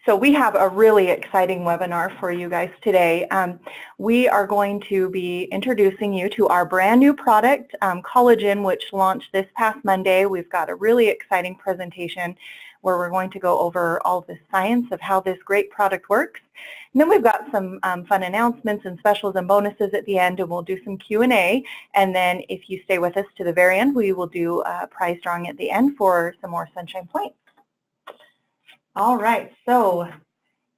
So we have a really exciting webinar for you guys today. We are going to be introducing you to our brand new product, Collagen, which launched this past Monday. We've got a really exciting presentation where we're going to go over all the science of how this great product works. And then we've got some fun announcements and specials and bonuses at the end, and we'll do some Q&A. And then if you stay with us to the very end, we will do a prize drawing at the end for some more Sunshine Points. All right, so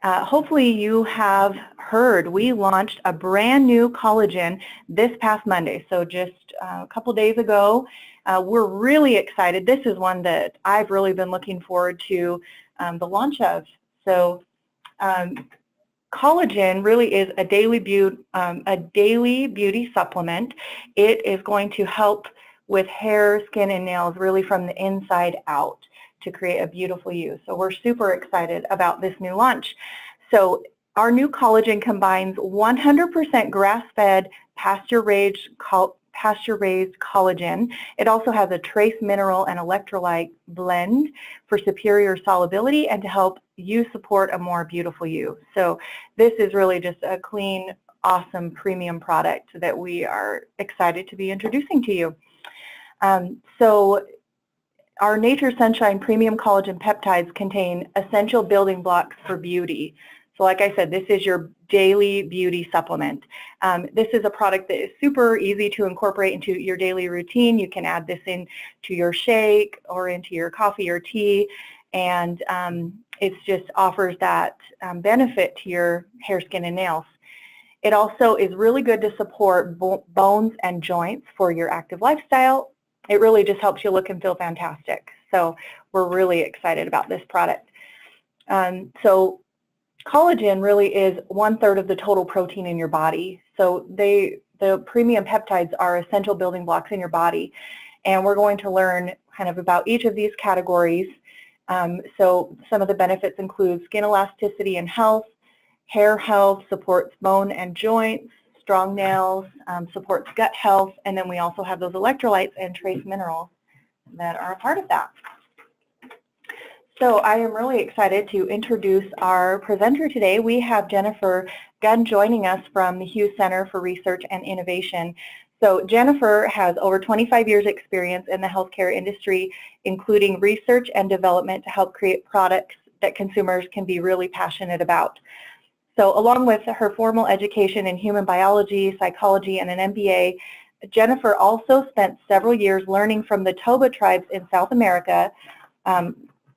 hopefully you have heard we launched a brand new collagen this past Monday, so just a couple days ago. We're really excited. This is one that I've really been looking forward to the launch of. So collagen really is a daily beauty supplement. It is going to help with hair, skin, and nails really from the inside out to create a beautiful you. So we're super excited about this new launch. So our new collagen combines 100% grass-fed, pasture-raised collagen. It also has a trace mineral and electrolyte blend for superior solubility and to help you support a more beautiful you. So this is really just a clean, awesome, premium product that we are excited to be introducing to you. So our Nature Sunshine Premium Collagen Peptides contain essential building blocks for beauty. So like I said, this is your daily beauty supplement. This is a product that is super easy to incorporate into your daily routine. You can add this into your shake or into your coffee or tea, and it just offers that benefit to your hair, skin, and nails. It also is really good to support bones and joints for your active lifestyle. It really just helps you look and feel fantastic. So we're really excited about this product. So collagen really is 1/3 of the total protein in your body. So the premium peptides are essential building blocks in your body. And we're going to learn kind of about each of these categories. So some of the benefits include skin elasticity and health, hair health, supports bone and joints, strong nails, supports gut health, and then we also have those electrolytes and trace minerals that are a part of that. So I am really excited to introduce our presenter today. We have Jennifer Gunn joining us from the Hughes Center for Research and Innovation. So Jennifer has over 25 years experience in the healthcare industry, including research and development to help create products that consumers can be really passionate about. So along with her formal education in human biology, psychology, and an MBA, Jennifer also spent several years learning from the Toba tribes in South America,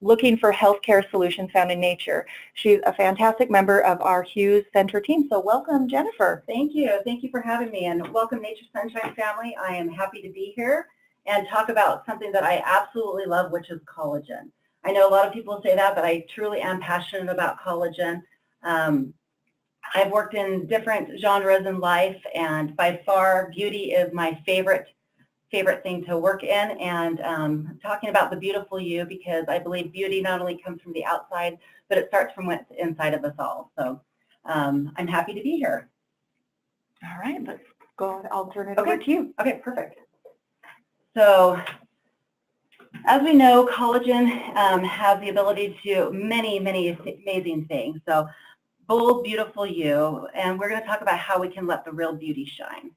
looking for healthcare solutions found in nature. She's a fantastic member of our Hughes Center team. So welcome, Jennifer. Thank you. Thank you for having me, and welcome Nature Sunshine family. I am happy to be here and talk about something that I absolutely love, which is collagen. I know a lot of people say that, but I truly am passionate about collagen. I've worked in different genres in life, and by far beauty is my favorite thing to work in, and talking about the beautiful you, because I believe beauty not only comes from the outside, but it starts from what's inside of us all. So I'm happy to be here. All right, let's go. I'll turn it over to you. Okay, perfect. So as we know, collagen has the ability to do many, many amazing things. So bold, beautiful you, and we're going to talk about how we can let the real beauty shine.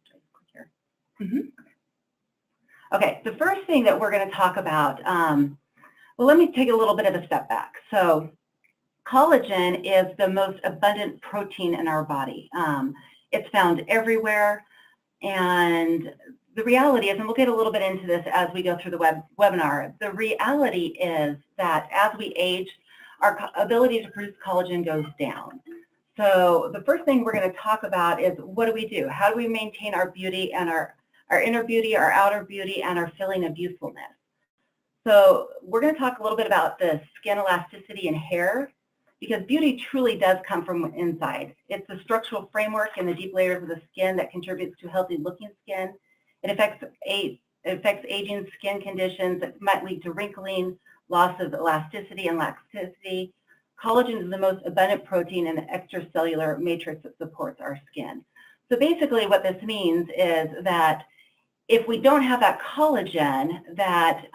Okay, the first thing that we're going to talk about, well, let me take a little bit of a step back. So collagen is the most abundant protein in our body. It's found everywhere, and the reality is, and we'll get a little bit into this as we go through the webinar, the reality is that as we age, our ability to produce collagen goes down. So the first thing we're going to talk about is, what do we do? How do we maintain our beauty and our inner beauty, our outer beauty, and our feeling of youthfulness? So we're going to talk a little bit about the skin elasticity in hair, because beauty truly does come from inside. It's the structural framework in the deep layers of the skin that contributes to healthy looking skin. It affects aging skin conditions that might lead to wrinkling, loss of elasticity and laxity. Collagen is the most abundant protein in the extracellular matrix that supports our skin. So basically what this means is that if we don't have that collagen that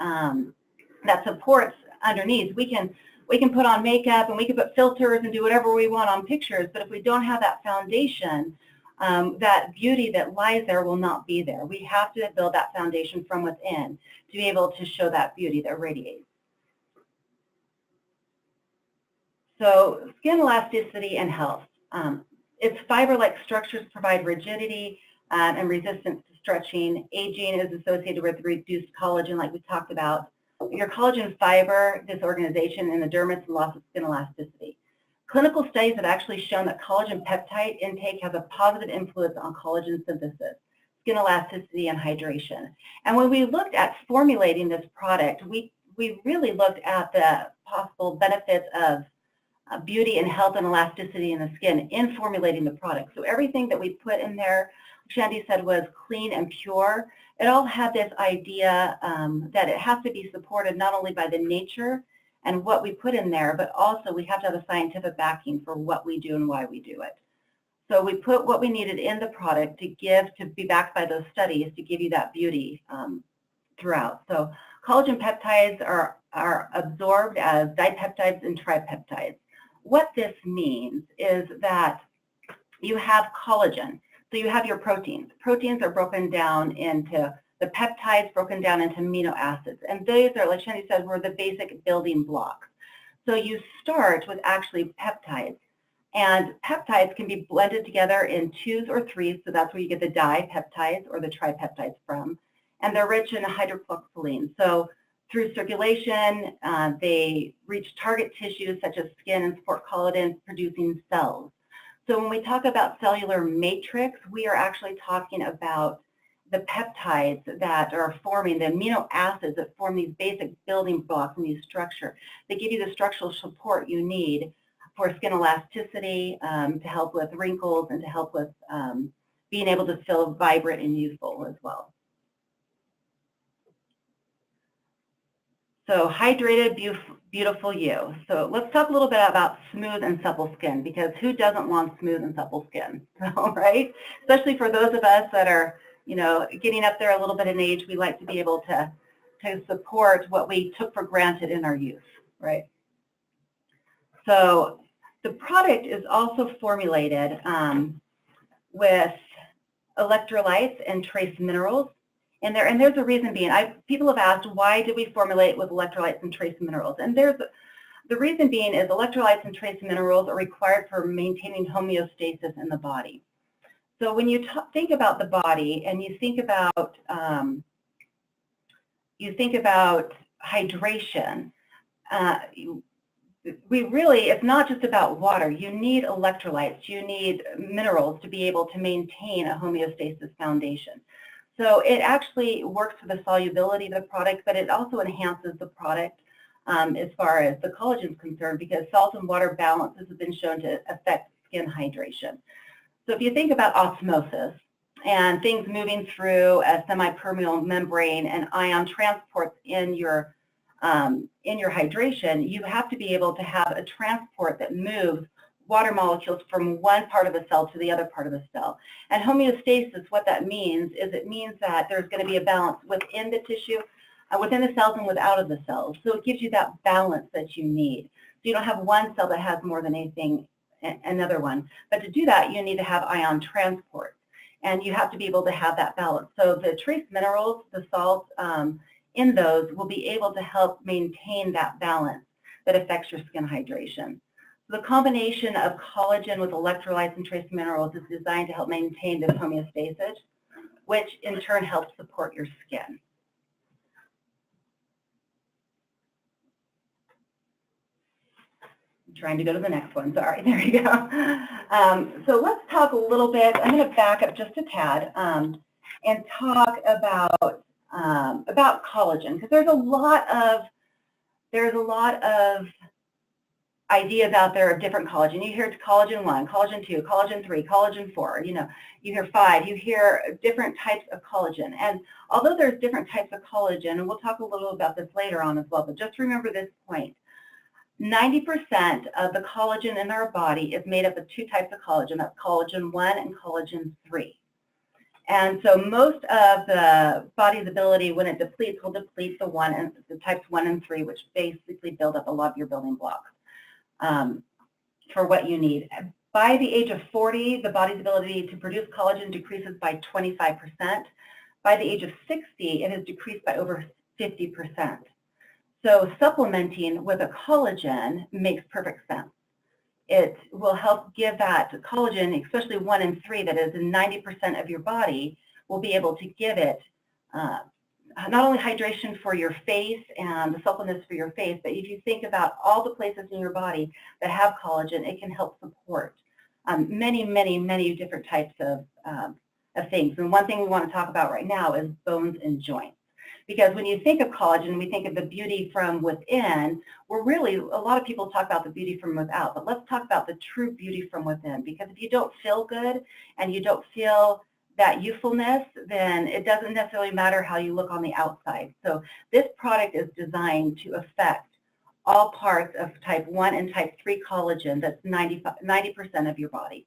supports underneath, we can we can put on makeup and we can put filters and do whatever we want on pictures, but if we don't have that foundation, that beauty that lies there will not be there. We have to build that foundation from within to be able to show that beauty that radiates. So skin elasticity and health. Its fiber-like structures provide rigidity and resistance to stretching. Aging is associated with reduced collagen, like we talked about. Your collagen fiber disorganization in the dermis and loss of skin elasticity. Clinical studies have actually shown that collagen peptide intake has a positive influence on collagen synthesis, skin elasticity, and hydration. And when we looked at formulating this product, we really looked at the possible benefits of beauty and health and elasticity in the skin in formulating the product. So everything that we put in there, Shandy said, was clean and pure. It all had this idea that it has to be supported not only by the nature and what we put in there, but also we have to have a scientific backing for what we do and why we do it. So we put what we needed in the product to be backed by those studies to give you that beauty throughout. So collagen peptides are absorbed as dipeptides and tripeptides. What this means is that you have collagen. So you have your proteins. Proteins are broken down into the peptides, broken down into amino acids. And those are, like Shandy said, were the basic building blocks. So you start with actually peptides. And peptides can be blended together in 2s or 3s. So that's where you get the dipeptides or the tripeptides from. And they're rich in hydroxyline. So through circulation, they reach target tissues such as skin and support collagen-producing cells. So when we talk about cellular matrix, we are actually talking about the peptides that are forming, the amino acids that form these basic building blocks in these structure. They give you the structural support you need for skin elasticity, to help with wrinkles, and to help with being able to feel vibrant and youthful as well. So hydrated, beautiful you. So let's talk a little bit about smooth and supple skin, because who doesn't want smooth and supple skin, so, right? Especially for those of us that are, you know, getting up there a little bit in age, we like to be able to support what we took for granted in our youth, right? So the product is also formulated with electrolytes and trace minerals. And there's a reason being. People have asked, why do we formulate with electrolytes and trace minerals? And the reason being is electrolytes and trace minerals are required for maintaining homeostasis in the body. So when you think about the body and you think about hydration, it's not just about water. You need electrolytes. You need minerals to be able to maintain a homeostasis foundation. So it actually works for the solubility of the product, but it also enhances the product as far as the collagen is concerned, because salt and water balances have been shown to affect skin hydration. So if you think about osmosis and things moving through a semi-permeable membrane and ion transports in your hydration, you have to be able to have a transport that moves water molecules from one part of the cell to the other part of the cell. And homeostasis, what that means is it means that there's going to be a balance within the tissue, within the cells and without of the cells. So it gives you that balance that you need. So you don't have one cell that has more than anything, another one. But to do that, you need to have ion transport. And you have to be able to have that balance. So the trace minerals, the salts in those will be able to help maintain that balance that affects your skin hydration. The combination of collagen with electrolytes and trace minerals is designed to help maintain this homeostasis, which in turn helps support your skin. I'm trying to go to the next one. Sorry, there you go. So let's talk a little bit. I'm going to back up just a tad and talk about collagen, because there's a lot of ideas out there of different collagen. You hear collagen 1, collagen 2, collagen 3, collagen 4, you hear 5, you hear different types of collagen. And although there's different types of collagen, and we'll talk a little about this later on as well, but just remember this point. 90% of the collagen in our body is made up of 2 types of collagen. That's collagen 1 and collagen 3. And so most of the body's ability, when it depletes, will deplete the types 1 and 3, which basically build up a lot of your building blocks for what you need. By the age of 40, the body's ability to produce collagen decreases by 25%. By the age of 60, it has decreased by over 50%. So supplementing with a collagen makes perfect sense. It will help give that collagen, especially 1 and 3, that is in 90% of your body, will be able to give it not only hydration for your face and the supplements for your face, but if you think about all the places in your body that have collagen, it can help support many, many, many different types of things. And one thing we want to talk about right now is bones and joints. Because when you think of collagen, we think of the beauty from within. A lot of people talk about the beauty from without, but let's talk about the true beauty from within. Because if you don't feel good and you don't feel that youthfulness, then it doesn't necessarily matter how you look on the outside. So this product is designed to affect all parts of type 1 and type 3 collagen. That's 90% of your body.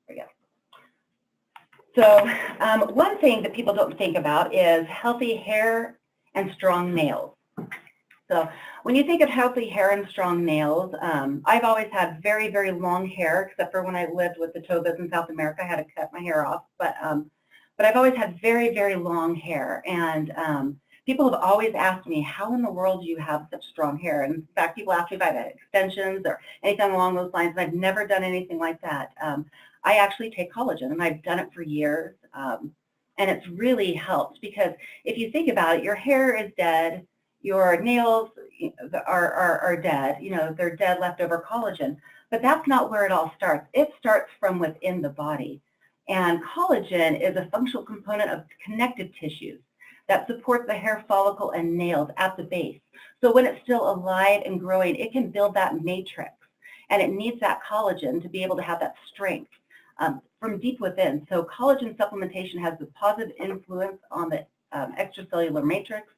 There you go. So one thing that people don't think about is healthy hair and strong nails. So when you think of healthy hair and strong nails, I've always had very, very long hair, except for when I lived with the Tobas in South America. I had to cut my hair off. But I've always had very, very long hair. And people have always asked me, how in the world do you have such strong hair? And in fact, people ask me if I have extensions or anything along those lines. And I've never done anything like that. I actually take collagen, and I've done it for years, and it's really helped because if you think about it, your hair is dead, your nails are dead, they're dead leftover collagen, but that's not where it all starts. It starts from within the body, and collagen is a functional component of connective tissues that supports the hair follicle and nails at the base. So when it's still alive and growing, it can build that matrix, and it needs that collagen to be able to have that strength. From deep within. So collagen supplementation has a positive influence on the extracellular matrix.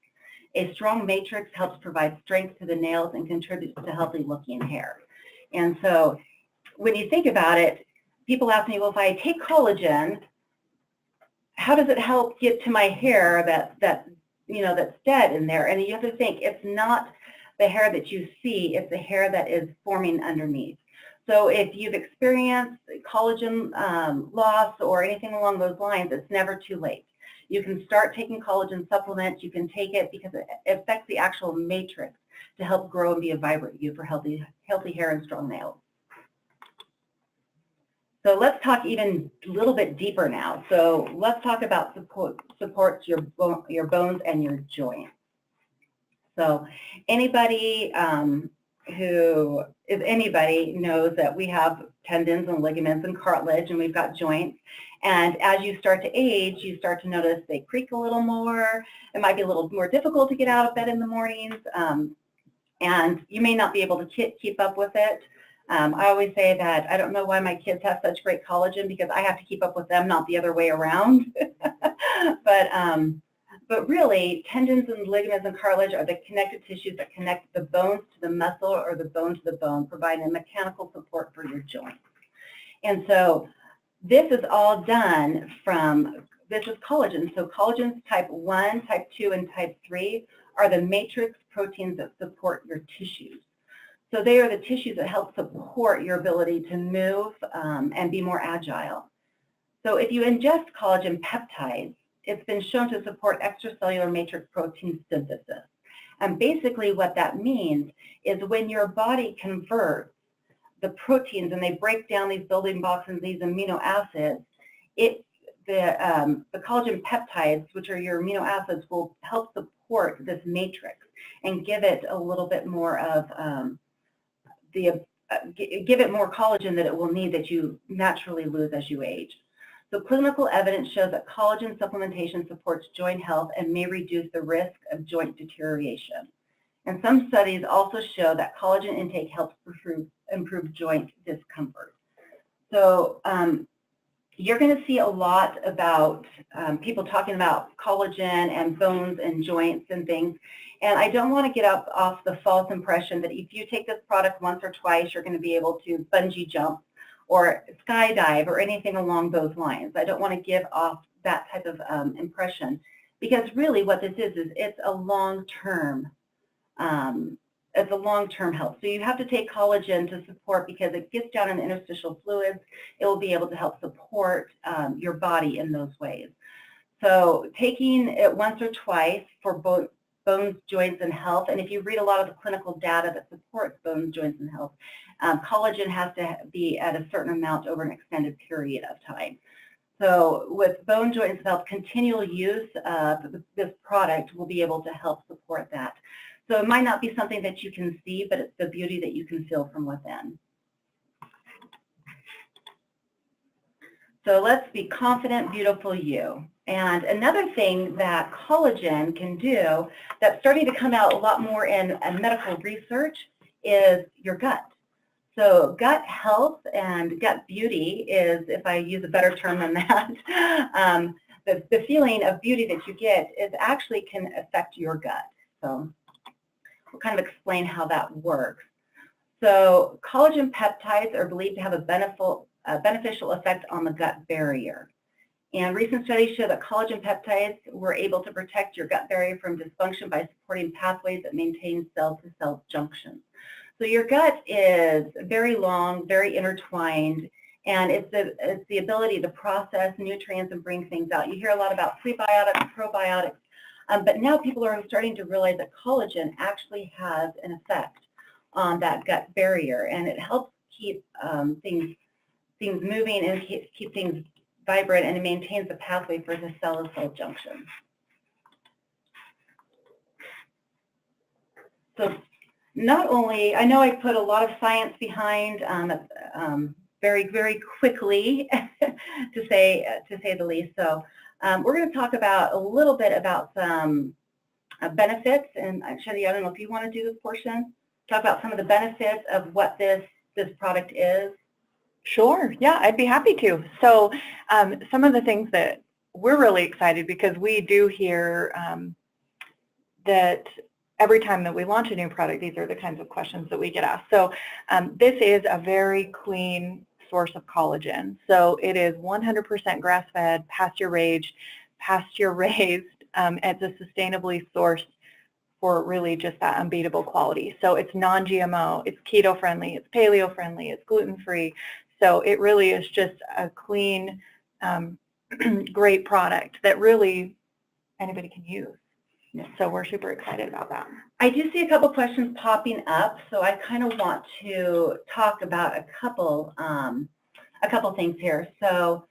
A strong matrix helps provide strength to the nails and contributes to healthy looking hair. And so when you think about it, people ask me, well, if I take collagen, how does it help get to my hair that's dead in there? And you have to think, it's not the hair that you see, it's the hair that is forming underneath. So if you've experienced collagen loss or anything along those lines, it's never too late. You can start taking collagen supplements. You can take it because it affects the actual matrix to help grow and be a vibrant you for healthy hair and strong nails. So let's talk even a little bit deeper now. So let's talk about supports your bones and your joints. So anybody knows that we have tendons and ligaments and cartilage, and we've got joints. And as you start to age, you start to notice they creak a little more. It might be a little more difficult to get out of bed in the mornings, and you may not be able to keep up with it. I always say that I don't know why my kids have such great collagen, because I have to keep up with them, not the other way around. But really, tendons and ligaments and cartilage are the connective tissues that connect the bones to the muscle or the bone to the bone, providing mechanical support for your joints. And so this is all done this is collagen. So collagens type 1, type 2, and type 3 are the matrix proteins that support your tissues. So they are the tissues that help support your ability to move and be more agile. So if you ingest collagen peptides, it's been shown to support extracellular matrix protein synthesis. And basically what that means is when your body converts the proteins and they break down these building blocks and these amino acids, the collagen peptides, which are your amino acids, will help support this matrix and give it a little bit more of give it more collagen that it will need, that you naturally lose as you age. So clinical evidence shows that collagen supplementation supports joint health and may reduce the risk of joint deterioration. And some studies also show that collagen intake helps improve joint discomfort. So you're going to see a lot about people talking about collagen and bones and joints and things. And I don't want to get off the false impression that if you take this product once or twice, you're going to be able to bungee jump or skydive or anything along those lines. I don't want to give off that type of impression, because really what this is it's a long-term health. So you have to take collagen to support, because it gets down in the interstitial fluids. It will be able to help support your body in those ways. So taking it once or twice for bones, joints, and health, and if you read a lot of the clinical data that supports bones, joints, and health, collagen has to be at a certain amount over an extended period of time. So with bone, joints, and health, continual use of this product will be able to help support that. So it might not be something that you can see, but it's the beauty that you can feel from within. So let's be confident, beautiful you. And another thing that collagen can do that's starting to come out a lot more in medical research is your gut. So gut health and gut beauty is, if I use a better term than that, the feeling of beauty that you get is actually can affect your gut. So we'll kind of explain how that works. So collagen peptides are believed to have a beneficial effect on the gut barrier. And recent studies show that collagen peptides were able to protect your gut barrier from dysfunction by supporting pathways that maintain cell-to-cell junctions. So your gut is very long, very intertwined, and it's the ability to process nutrients and bring things out. You hear a lot about prebiotics, probiotics, but now people are starting to realize that collagen actually has an effect on that gut barrier, and it helps keep things moving and keep things vibrant, and it maintains the pathway for the cell-to-cell junction. So not only, I know I put a lot of science behind very, very quickly to say the least. So we're going to talk about a little bit about some benefits. And Shetty, I don't know if you want to do this portion, talk about some of the benefits of what this product is. Sure. Yeah, I'd be happy to. So some of the things that we're really excited, because we do hear that every time that we launch a new product, these are the kinds of questions that we get asked. So this is a very clean source of collagen. So it is 100% grass-fed, pasture-raised. It's a sustainably sourced for really just that unbeatable quality. So it's non-GMO, it's keto-friendly, it's paleo-friendly, it's gluten-free. So it really is just a clean, great product that really anybody can use. So we're super excited about that. I do see a couple questions popping up, so I kind of want to talk about a couple things here. So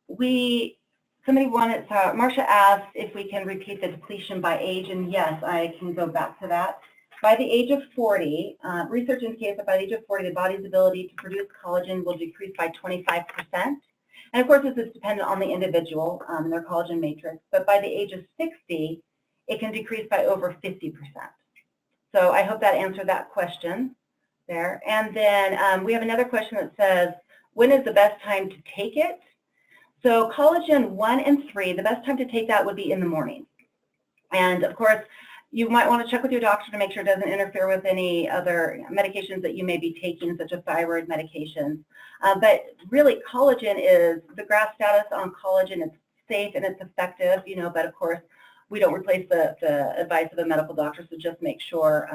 somebody wanted, Marcia asked if we can repeat the depletion by age, and yes, I can go back to that. By the age of 40, research indicates that by the age of 40, the body's ability to produce collagen will decrease by 25%. And of course, this is dependent on the individual and their collagen matrix. But by the age of 60, it can decrease by over 50%. So I hope that answered that question there. And then we have another question that says, when is the best time to take it? So collagen 1 and 3, the best time to take that would be in the morning. And of course, you might want to check with your doctor to make sure it doesn't interfere with any other medications that you may be taking, such as thyroid medications. But really, collagen is, the GRAS status on collagen is safe and it's effective, but of course, we don't replace the advice of a medical doctor, so just make sure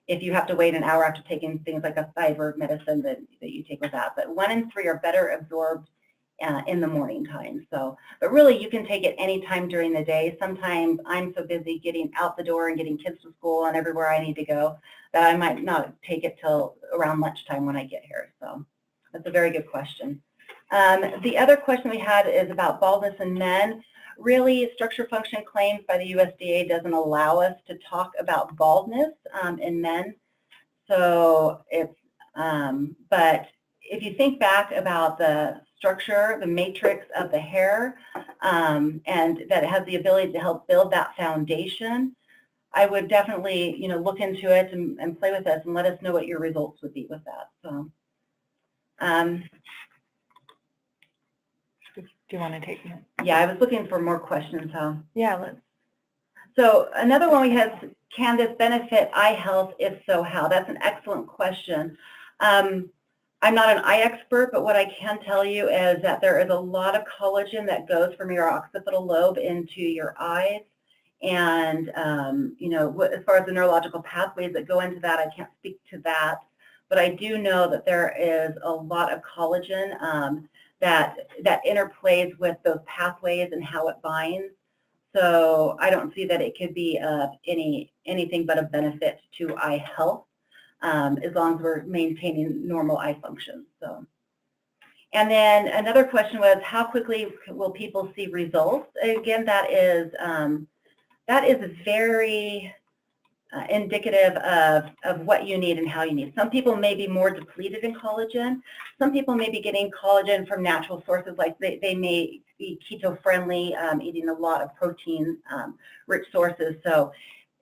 if you have to wait an hour after taking things like a thyroid medicine that you take with that. But 1 and 3 are better absorbed in the morning time. So, but really you can take it anytime during the day. Sometimes I'm so busy getting out the door and getting kids to school and everywhere I need to go that I might not take it till around lunchtime when I get here. So that's a very good question. The other question we had is about baldness in men. Really, structure function claims by the USDA doesn't allow us to talk about baldness in men. So it's, but if you think back about the structure, the matrix of the hair, and that it has the ability to help build that foundation, I would definitely, look into it and play with us and let us know what your results would be with that. So, do you want to take it? Yeah, I was looking for more questions. So yeah, let's. So another one we have: can this benefit eye health? If so, how? That's an excellent question. I'm not an eye expert, but what I can tell you is that there is a lot of collagen that goes from your occipital lobe into your eyes. And, you know, as far as the neurological pathways that go into that, I can't speak to that. But I do know that there is a lot of collagen that interplays with those pathways and how it binds. So I don't see that it could be anything but a benefit to eye health, as long as we're maintaining normal eye function. So, and then another question was, how quickly will people see results? Again, that is very indicative of what you need and how you need. Some people may be more depleted in collagen. Some people may be getting collagen from natural sources, like they may be keto friendly, eating a lot of protein rich sources. So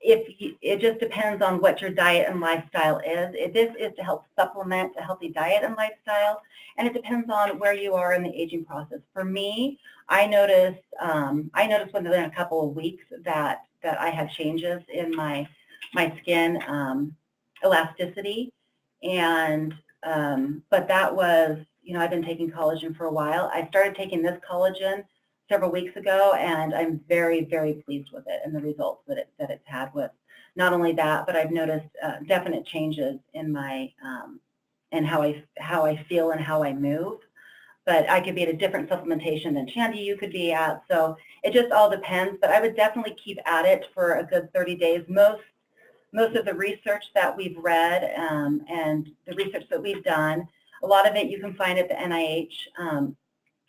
it just depends on what your diet and lifestyle is. This is to help supplement a healthy diet and lifestyle, and it depends on where you are in the aging process. For me, I noticed within a couple of weeks that I had changes in my skin elasticity, and but that was, you know, I've been taking collagen for a while. I started taking this collagen several weeks ago, and I'm very, very pleased with it and the results that it's had with not only that, but I've noticed definite changes in my and how I feel and how I move. But I could be at a different supplementation than Shandy you could be at, so it just all depends. But I would definitely keep at it for a good 30 days. Most of the research that we've read and the research that we've done, a lot of it you can find at the NIH.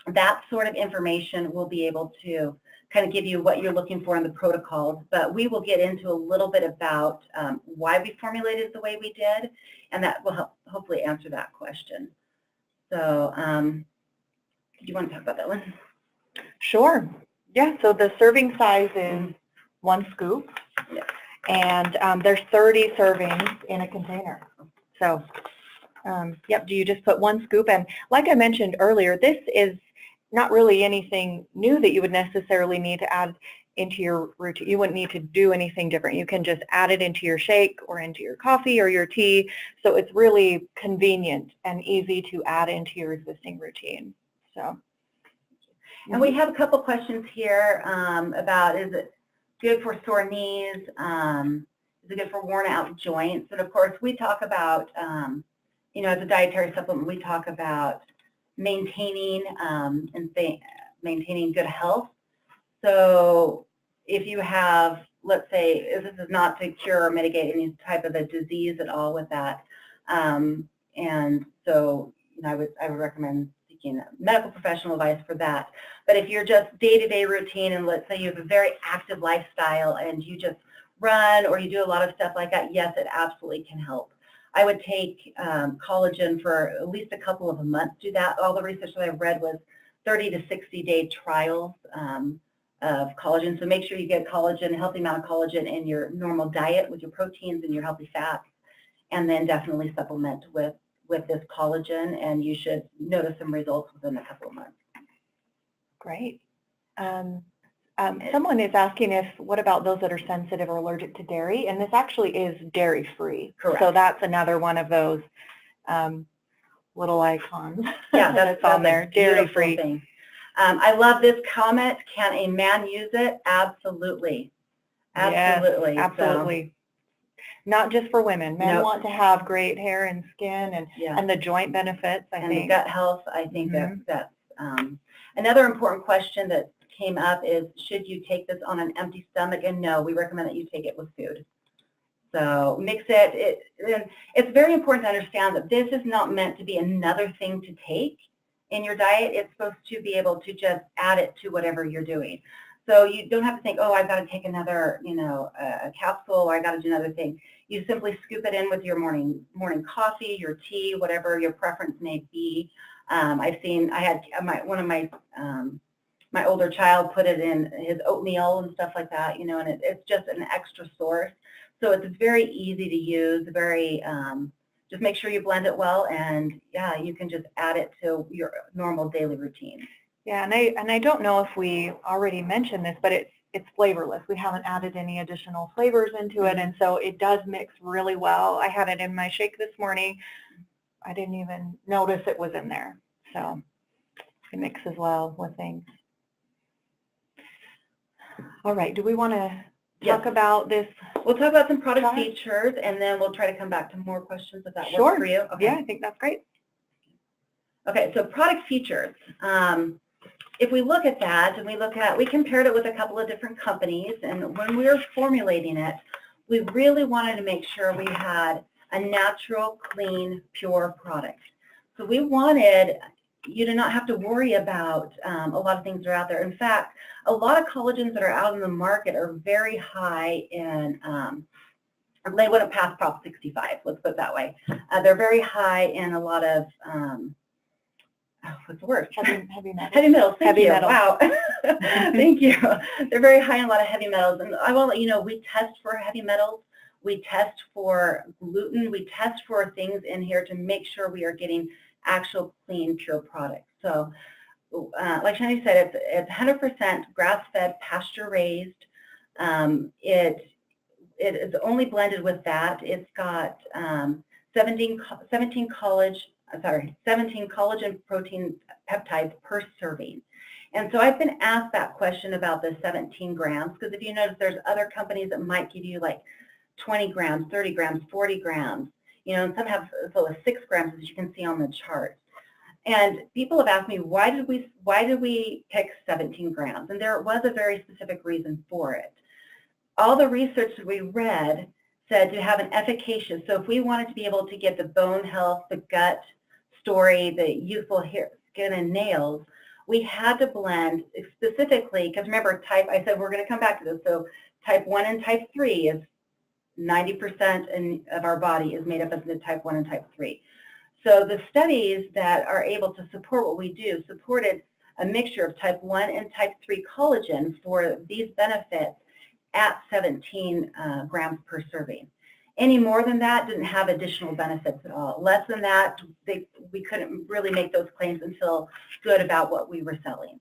That sort of information will be able to kind of give you what you're looking for in the protocols, but we will get into a little bit about why we formulated the way we did, and that will hopefully answer that question. So do you want to talk about that one? Sure. Yeah, so the serving size is 1 scoop, and there's 30 servings in a container. So, yep, do you just put 1 scoop? And like I mentioned earlier, this is not really anything new that you would necessarily need to add into your routine. You wouldn't need to do anything different. You can just add it into your shake or into your coffee or your tea. So it's really convenient and easy to add into your existing routine. So, and we have a couple questions here about, is it good for sore knees? Is it good for worn out joints? And of course, we talk about, you know, as a dietary supplement, we talk about maintaining maintaining good health. So if you have, let's say, this is not to cure or mitigate any type of a disease at all with that, and so, you know, I would recommend seeking medical professional advice for that. But if you're just day-to-day routine, and let's say you have a very active lifestyle and you just run or you do a lot of stuff like that, yes, it absolutely can help. I would take collagen for at least a couple of months. Do that. All the research that I've read was 30 to 60-day trials of collagen. So make sure you get collagen, a healthy amount of collagen in your normal diet with your proteins and your healthy fats, and then definitely supplement with this collagen, and you should notice some results within a couple of months. Great. Someone is asking what about those that are sensitive or allergic to dairy? And this actually is dairy-free. Correct. So that's another one of those little icons. Yeah, that's on there, dairy-free. I love this comment. Can a man use it? Absolutely. Absolutely. Yes, absolutely. So, not just for women. Men want to have great hair and skin and the joint benefits, I think. And the gut health, I think that's another important question that came up is, should you take this on an empty stomach? And no, we recommend that you take it with food. So mix it. It's very important to understand that this is not meant to be another thing to take in your diet. It's supposed to be able to just add it to whatever you're doing. So you don't have to think, oh, I've got to take another, you know, a capsule, or I got to do another thing. You simply scoop it in with your morning coffee, your tea, whatever your preference may be. I had one of my older child put it in his oatmeal and stuff like that, you know, and it's just an extra source. So it's very easy to use, very, just make sure you blend it well, and yeah, you can just add it to your normal daily routine. Yeah, and I don't know if we already mentioned this, but it's flavorless. We haven't added any additional flavors into it, and so it does mix really well. I had it in my shake this morning. I didn't even notice it was in there. So it mixes well with things. All right, do we want to talk about this? We'll talk about some product features, and then we'll try to come back to more questions if that works for you. Okay. Yeah, I think that's great. Okay, so product features. If we look at that, and we compared it with a couple of different companies, and when we were formulating it, we really wanted to make sure we had a natural, clean, pure product. So we wanted you to not have to worry about a lot of things that are out there. In fact, a lot of collagens that are out in the market are very high in, they wouldn't pass Prop 65, let's put it that way. They're very high in a lot of, what's the word? Heavy metals. Heavy metals, thank you. Metals. Wow, thank you. They're very high in a lot of heavy metals. And I will let you know, we test for heavy metals. We test for gluten. We test for things in here to make sure we are getting actual clean, pure products. So like Shani said, it's 100% grass-fed, pasture-raised. It is only blended with that. It's got 17 collagen protein peptides per serving. And so I've been asked that question about the 17 grams, because if you notice, there's other companies that might give you like 20 grams, 30 grams, 40 grams, and some have as low as 6 grams, as you can see on the chart. And people have asked me, why did we pick 17 grams? And there was a very specific reason for it. All the research that we read said to have an efficacious, so if we wanted to be able to get the bone health, the gut story, the youthful hair, skin, and nails, we had to blend specifically, because remember, I said we're going to come back to this, so type 1 and type 3 is 90% of our body is made up of the type 1 and type 3. So the studies that are able to support what we do supported a mixture of type 1 and type 3 collagen for these benefits at 17 grams per serving. Any more than that didn't have additional benefits at all. Less than that, we couldn't really make those claims and feel good about what we were selling.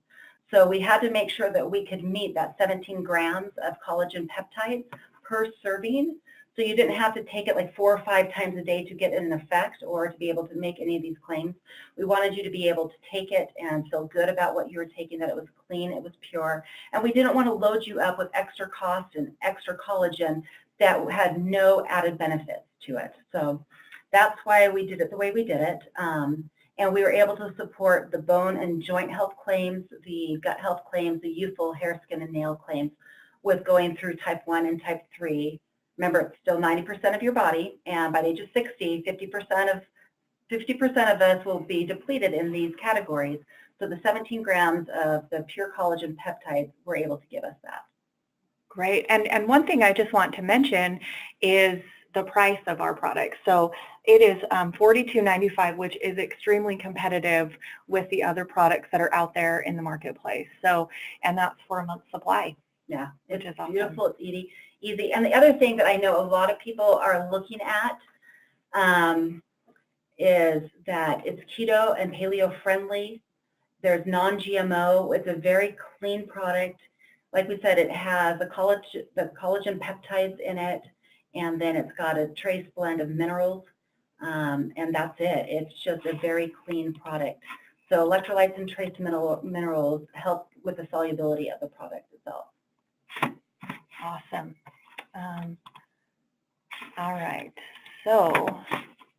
So we had to make sure that we could meet that 17 grams of collagen peptides per serving. So you didn't have to take it like 4 or 5 times a day to get an effect or to be able to make any of these claims. We wanted you to be able to take it and feel good about what you were taking, that it was clean, it was pure. And we didn't want to load you up with extra cost and extra collagen that had no added benefits to it. So that's why we did it the way we did it. And we were able to support the bone and joint health claims, the gut health claims, the youthful hair, skin, and nail claims with going through type 1 and type 3. Remember, it's still 90% of your body, and by the age of 60, 50% of us will be depleted in these categories. So the 17 grams of the pure collagen peptides were able to give us that. Great. And one thing I just want to mention is the price of our products. So it is $42.95, which is extremely competitive with the other products that are out there in the marketplace. So, and that's for a month's supply. Yeah, which is awesome. Beautiful. It's easy. And the other thing that I know a lot of people are looking at is that it's keto and paleo friendly. There's non-GMO. It's a very clean product. Like we said, it has the collagen peptides in it, and then it's got a trace blend of minerals, and that's it. It's just a very clean product. So electrolytes and trace minerals help with the solubility of the product itself. Awesome. All right. So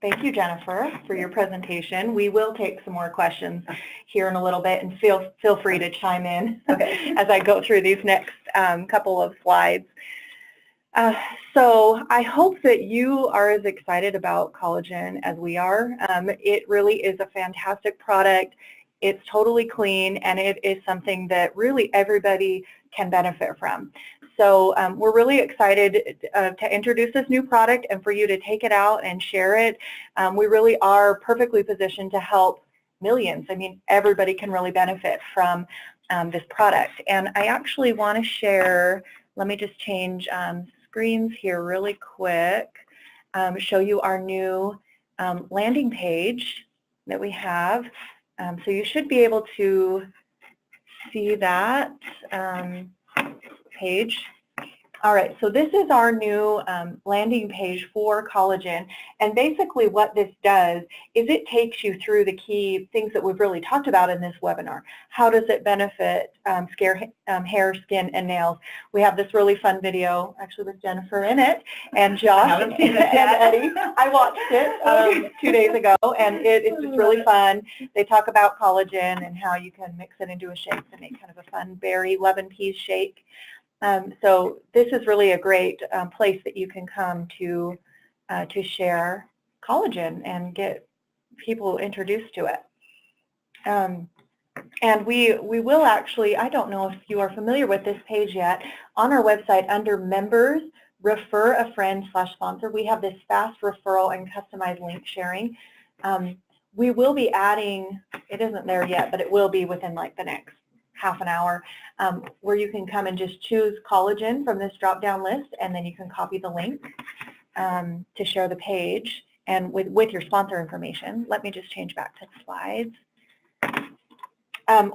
thank you, Jennifer, for your presentation. We will take some more questions here in a little bit, and feel free to chime in as I go through these next couple of slides. So I hope that you are as excited about collagen as we are. It really is a fantastic product. It's totally clean, and it is something that really everybody can benefit from. So we're really excited to introduce this new product and for you to take it out and share it. We really are perfectly positioned to help millions. I mean, everybody can really benefit from this product. And I actually want to share, let me just change screens here really quick, show you our new landing page that we have. So you should be able to see that page. All right, so this is our new landing page for collagen, and basically what this does is it takes you through the key things that we've really talked about in this webinar. How does it benefit hair, skin, and nails? We have this really fun video, actually with Jennifer in it, and Josh and Eddie. I watched it 2 days ago, and it's just really fun. They talk about collagen and how you can mix it into a shake to make kind of a fun berry lemon peas shake. So this is really a great place that you can come to share collagen and get people introduced to it. And we will actually, I don't know if you are familiar with this page yet, on our website under members, refer a friend / sponsor, we have this fast referral and customized link sharing. We will be adding, it isn't there yet, but it will be within like the next half an hour, where you can come and just choose collagen from this drop-down list, and then you can copy the link to share the page and with your sponsor information. Let me just change back to slides.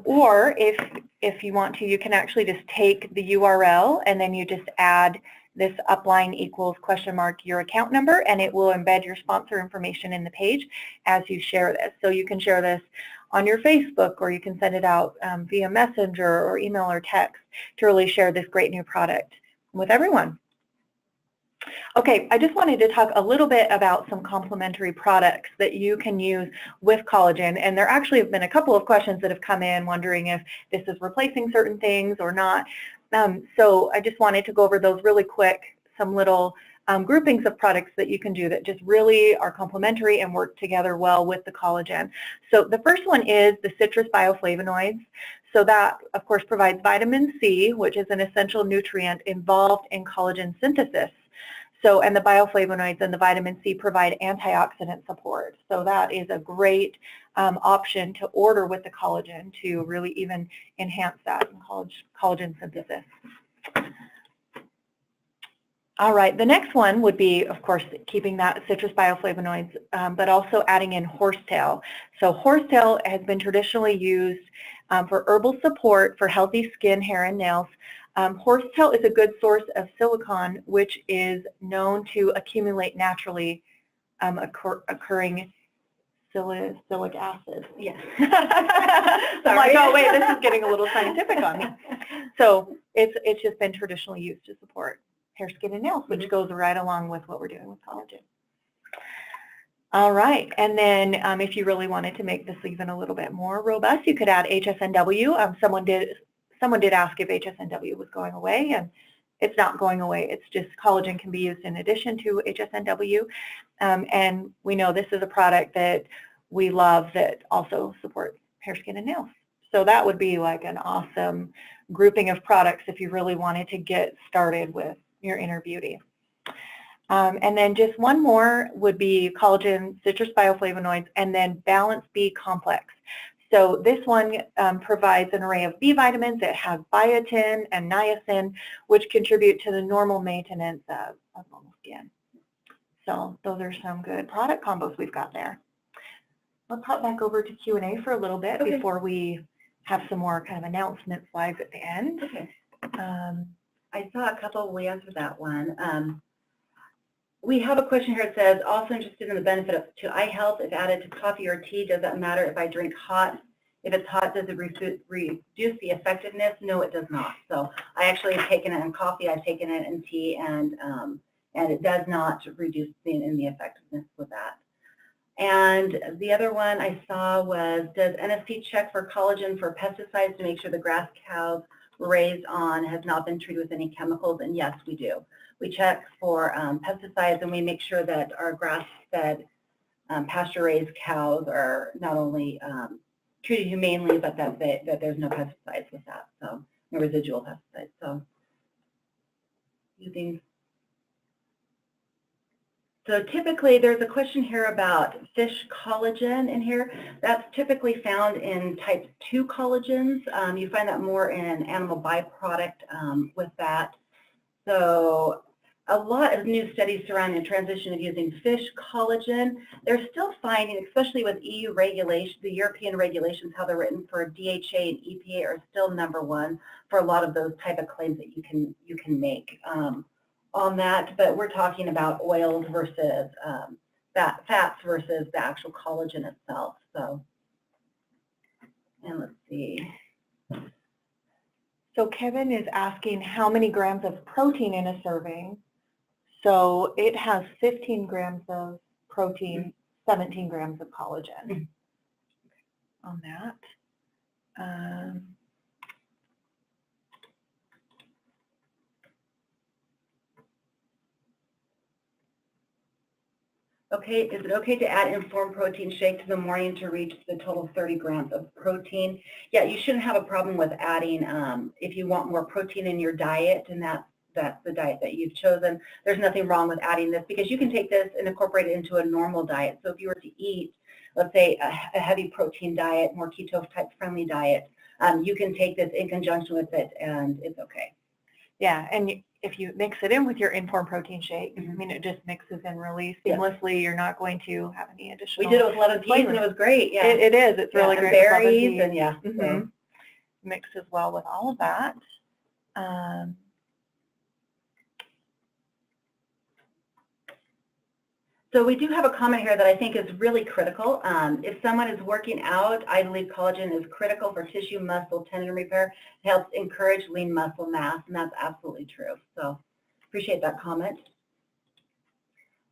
Or if you want to, you can actually just take the URL and then you just add this upline equals # your account number, and it will embed your sponsor information in the page as you share this. So you can share this on your Facebook, or you can send it out via Messenger or email or text to really share this great new product with everyone. Okay, I just wanted to talk a little bit about some complementary products that you can use with collagen, and there actually have been a couple of questions that have come in wondering if this is replacing certain things or not. So I just wanted to go over those really quick, some little groupings of products that you can do that just really are complementary and work together well with the collagen. So the first one is the citrus bioflavonoids. So that, of course, provides vitamin C, which is an essential nutrient involved in collagen synthesis. So, and the bioflavonoids and the vitamin C provide antioxidant support. So that is a great option to order with the collagen to really even enhance that collagen synthesis. All right, the next one would be, of course, keeping that citrus bioflavonoids, but also adding in horsetail. So horsetail has been traditionally used for herbal support for healthy skin, hair, and nails. Horsetail is a good source of silicon, which is known to accumulate naturally occurring salicylic acid. Yes. I'm like, oh wait, this is getting a little scientific on me. So it's just been traditionally used to support hair, skin, and nails, which goes right along with what we're doing with collagen. All right, and then if you really wanted to make this even a little bit more robust, you could add HSNW. Someone did ask if HSNW was going away, and it's not going away. It's just collagen can be used in addition to HSNW, and we know this is a product that we love that also supports hair, skin, and nails. So that would be like an awesome grouping of products if you really wanted to get started with your inner beauty. And then just one more would be collagen, citrus bioflavonoids, and then Balance B complex. So this one provides an array of B vitamins. It has biotin and niacin, which contribute to the normal maintenance of normal skin. So those are some good product combos we've got there. Let's hop back over to Q&A for a little bit before we have some more kind of announcement slides at the end. Okay. I saw a couple, we answered that one. We have a question here that says, also interested in the benefit to eye health if added to coffee or tea. Does that matter if I drink hot? If it's hot, does it reduce the effectiveness? No, it does not. So I actually have taken it in coffee, I've taken it in tea, and it does not reduce the effectiveness with that. And the other one I saw was, does NSC check for collagen for pesticides to make sure the grass cows raised on has not been treated with any chemicals? And yes, we do. We check for pesticides, and we make sure that our grass-fed pasture-raised cows are not only treated humanely, but that there's no pesticides with that, so no residual pesticides. So using. So typically, there's a question here about fish collagen in here. That's typically found in type 2 collagens. You find that more in animal byproduct with that. So a lot of new studies surrounding the transition of using fish collagen. They're still finding, especially with EU regulation, the European regulations, how they're written for DHA and EPA are still #1 for a lot of those type of claims that you can make on that. But we're talking about oils versus fats versus the actual collagen itself. So, and let's see. So Kevin is asking how many grams of protein in a serving. So it has 15 grams of protein, 17 grams of collagen on that. Okay, is it okay to add informed protein shake to the morning to reach the total 30 grams of protein? Yeah, you shouldn't have a problem with adding, if you want more protein in your diet, and that's the diet that you've chosen. There's nothing wrong with adding this because you can take this and incorporate it into a normal diet. So if you were to eat, let's say, a heavy protein diet, more keto type friendly diet, you can take this in conjunction with it and it's okay. Yeah, and if you mix it in with your informed protein shake, I mean, it just mixes in really seamlessly. You're not going to have any additional. We did it with lemon peas and it was great. Yeah, it is. It's really great. Berries and yeah, so mixes well with all of that. So we do have a comment here that I think is really critical. If someone is working out, I believe collagen is critical for tissue, muscle, tendon repair. It helps encourage lean muscle mass, and that's absolutely true. So appreciate that comment.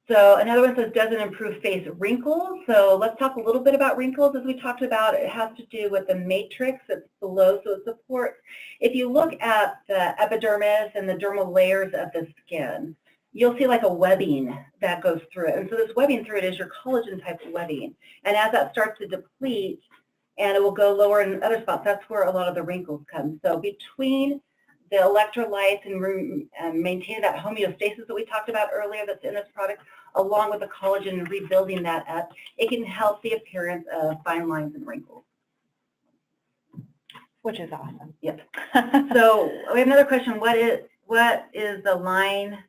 So another one says, does it improve face wrinkles? So let's talk a little bit about wrinkles. As we talked about, it has to do with the matrix that's below, so it supports. If you look at the epidermis and the dermal layers of the skin, you'll see like a webbing that goes through it. And so this webbing through it is your collagen type webbing. And as that starts to deplete, and it will go lower in other spots, that's where a lot of the wrinkles come. So between the electrolytes and maintain that homeostasis that we talked about earlier that's in this product, along with the collagen and rebuilding that up, it can help the appearance of fine lines and wrinkles. Which is awesome. Yep. So we have another question. What is the line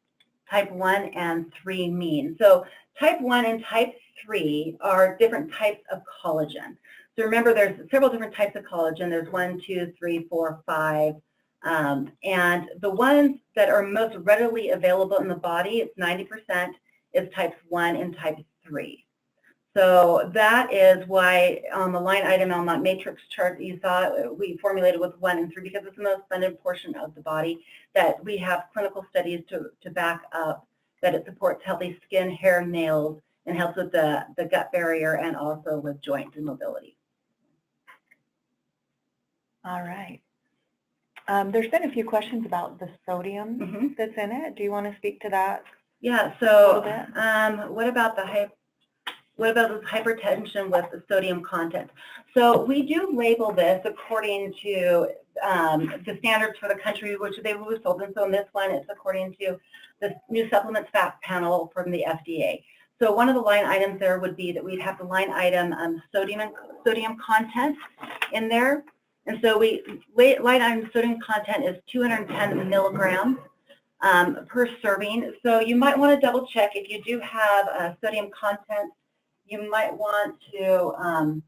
type 1 and 3 mean? So type 1 and type 3 are different types of collagen. So remember, there's several different types of collagen. There's 1, 2, 3, 4, 5. And the ones that are most readily available in the body, it's 90%, is types 1 and type 3. So that is why on the line item on that matrix chart that you saw, we formulated with 1 and 3 because it's the most abundant portion of the body that we have clinical studies to back up that it supports healthy skin, hair, nails, and helps with the gut barrier and also with joint and mobility. All right. There's been a few questions about the sodium that's in it. Do you want to speak to that? Yeah. So, what about this hypertension with the sodium content? So we do label this according to the standards for the country, which they were sold in. So in this one, it's according to the new supplements fact panel from the FDA. So one of the line items there would be that we'd have the line item sodium content in there. And so line item sodium content is 210 milligrams per serving. So you might want to double check if you do have sodium content. You might want to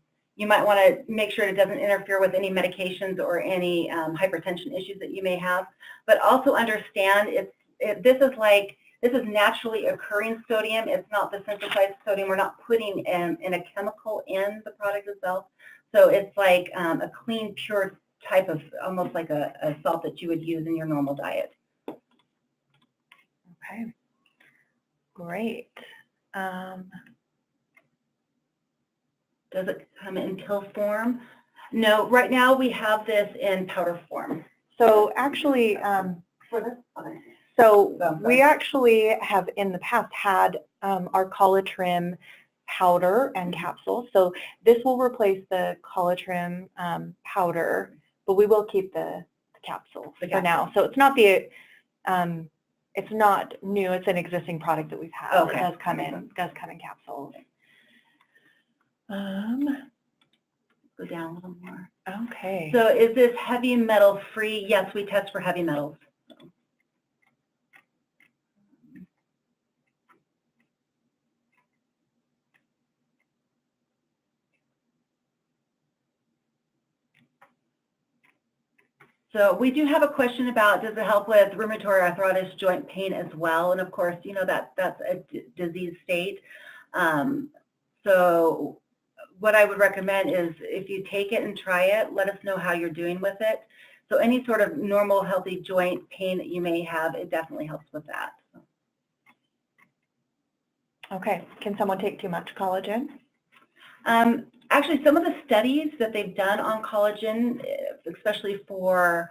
make sure it doesn't interfere with any medications or any hypertension issues that you may have. But also understand this is naturally occurring sodium. It's not the synthesized sodium. We're not putting in a chemical in the product itself. So it's like a clean, pure type of, almost like a salt that you would use in your normal diet. Okay, great. Does it come in pill form? No, right now we have this in powder form. So actually, we actually have in the past had our Collagen powder and capsules. So this will replace the Collagen powder, but we will keep the capsules for now. So it's not it's not new. It's an existing product that we've had. Okay. It does come in capsules. Go down a little more. Okay. So is this heavy metal free? Yes, we test for heavy metals. So we do have a question about, does it help with rheumatoid arthritis joint pain as well? And of course, you know, that's a disease state. So what I would recommend is if you take it and try it, let us know how you're doing with it. So any sort of normal, healthy joint pain that you may have, it definitely helps with that. Okay. Can someone take too much collagen? Actually, some of the studies that they've done on collagen, especially for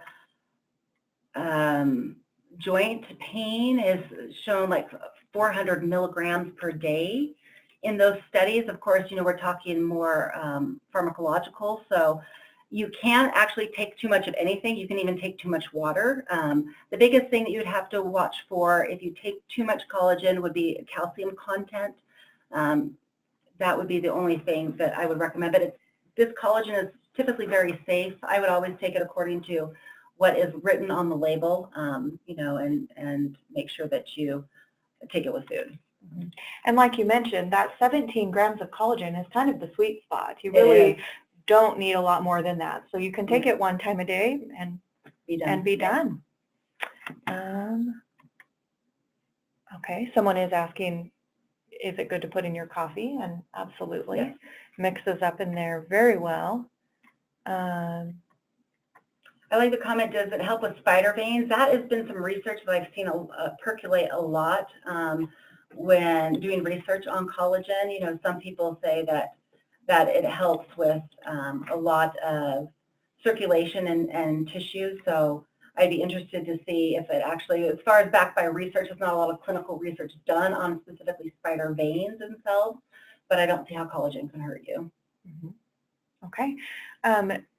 joint pain, is shown like 400 milligrams per day. In those studies, of course, you know, we're talking more pharmacological, so you can actually take too much of anything. You can even take too much water. The biggest thing that you would have to watch for if you take too much collagen would be calcium content. That would be the only thing that I would recommend. But this collagen is typically very safe. I would always take it according to what is written on the label, you know, and make sure that you take it with food. And like you mentioned, that 17 grams of collagen is kind of the sweet spot. You really don't need a lot more than that. So you can take it one time a day and be done. Okay, someone is asking, is it good to put in your coffee? And absolutely. Yes. Mixes up in there very well. I like the comment, does it help with spider veins? That has been some research that I've seen percolate a lot when doing research on collagen. You know, some people say that it helps with a lot of circulation and tissue. So I'd be interested to see if it actually, as far as backed by research, there's not a lot of clinical research done on specifically spider veins themselves, but I don't see how collagen can hurt you. Okay.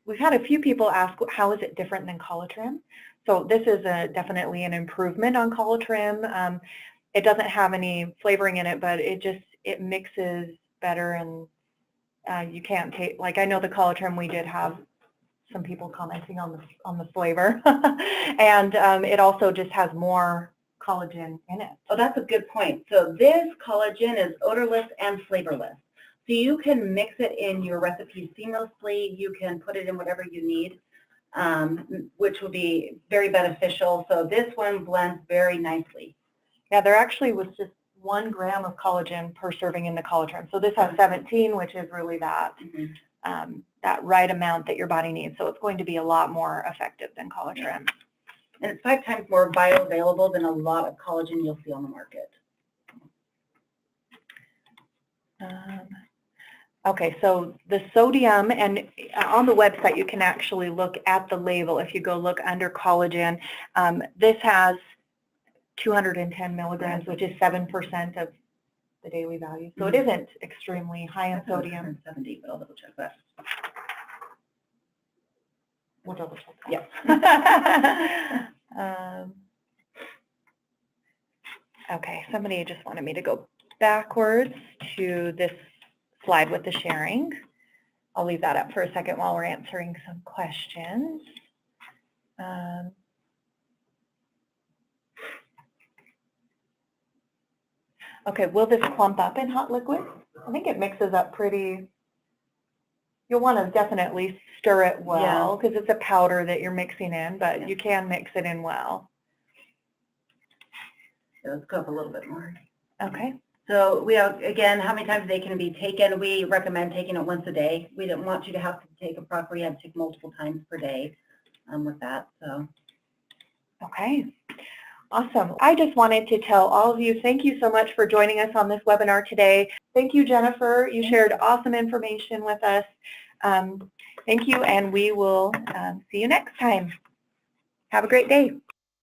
We've had a few people ask, how is it different than Collagen? So this is definitely an improvement on Collagen. It doesn't have any flavoring in it, but it mixes better, and you can't take, like, I know the Collagen, we did have some people commenting on the flavor, and it also just has more collagen in it. Oh, that's a good point. So this collagen is odorless and flavorless. So you can mix it in your recipes seamlessly. You can put it in whatever you need, which will be very beneficial. So this one blends very nicely. Yeah, there actually was just 1 gram of collagen per serving in the collagen. So this has 17, which is really that that right amount that your body needs. So it's going to be a lot more effective than collagen. And it's 5 times more bioavailable than a lot of collagen you'll see on the market. Okay, so the sodium, and on the website you can actually look at the label. If you go look under collagen, this has 210 milligrams, which is 7% of the daily value. So it isn't extremely high in sodium. 70, but I'll double check that. We'll double check that. Yeah. Okay, somebody just wanted me to go backwards to this slide with the sharing. I'll leave that up for a second while we're answering some questions. Okay, will this clump up in hot liquid? I think it mixes up pretty. You'll want to definitely stir it well because it's a powder that you're mixing in, but you can mix it in well. Let's go up a little bit more. Okay. So we have, again, how many times a day can it be taken? We recommend taking it once a day. We don't want you to have to take it properly. You have to take multiple times per day with that. So. Okay. Awesome. I just wanted to tell all of you, thank you so much for joining us on this webinar today. Thank you, Jennifer. You shared awesome information with us. Thank you, and we will see you next time. Have a great day.